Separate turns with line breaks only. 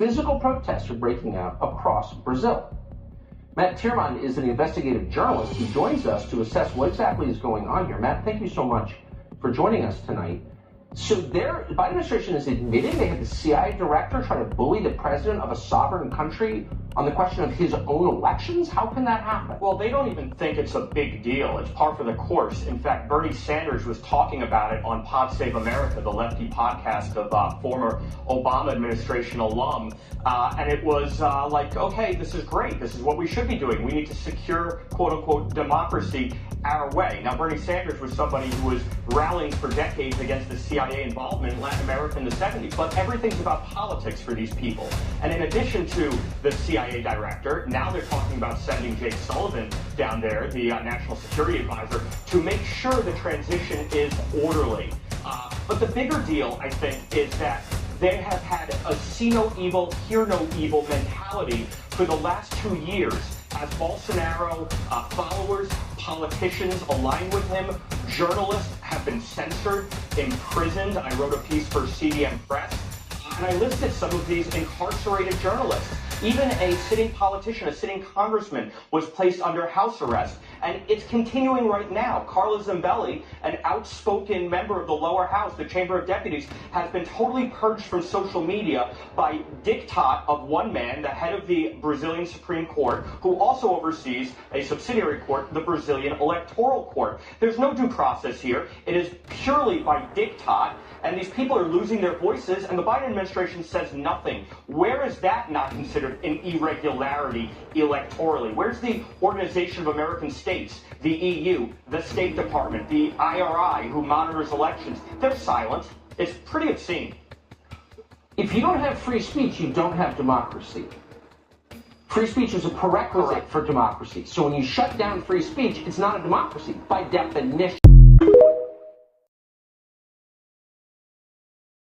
physical protests are breaking out across Brazil. Matt Tierman is an investigative journalist who joins us to assess what exactly is going on here. Matt, thank you so much for joining us tonight. So the Biden administration is admitting they had the CIA director try to bully the president of a sovereign country on the question of his own elections? How can that happen?
Well, they don't even think it's a big deal. It's par for the course. In fact, Bernie Sanders was talking about it on Pod Save America, the lefty podcast of former Obama administration alum. And it was like, okay, this is great. This is what we should be doing. We need to secure, quote unquote, democracy our way. Now, Bernie Sanders was somebody who was rallying for decades against the CIA involvement in Latin America in the 70s. But everything's about politics for these people. And in addition to the CIA director, now they're talking about sending Jake Sullivan down there, the National Security Advisor, to make sure the transition is orderly. But the bigger deal, I think, is that they have had a see no evil, hear no evil mentality for the last 2 years. As Bolsonaro followers, politicians aligned with him, journalists have been censored, imprisoned. I wrote a piece for CDM Press, and I listed some of these incarcerated journalists. Even a sitting politician, a sitting congressman, was placed under house arrest. And it's continuing right now. Carla Zambelli, an outspoken member of the lower house, the Chamber of Deputies, has been totally purged from social media by diktat of one man, the head of the Brazilian Supreme Court, who also oversees a subsidiary court, the Brazilian Electoral Court. There's no due process here. It is purely by diktat, and these people are losing their voices, and the Biden administration says nothing. Where is that not considered an irregularity electorally? Where's the Organization of American States, the EU, the State Department, the IRI, who monitors elections? They're silent. It's pretty obscene.
If you don't have free speech, you don't have democracy. Free speech is a prerequisite for democracy. So when you shut down free speech, it's not a democracy by definition.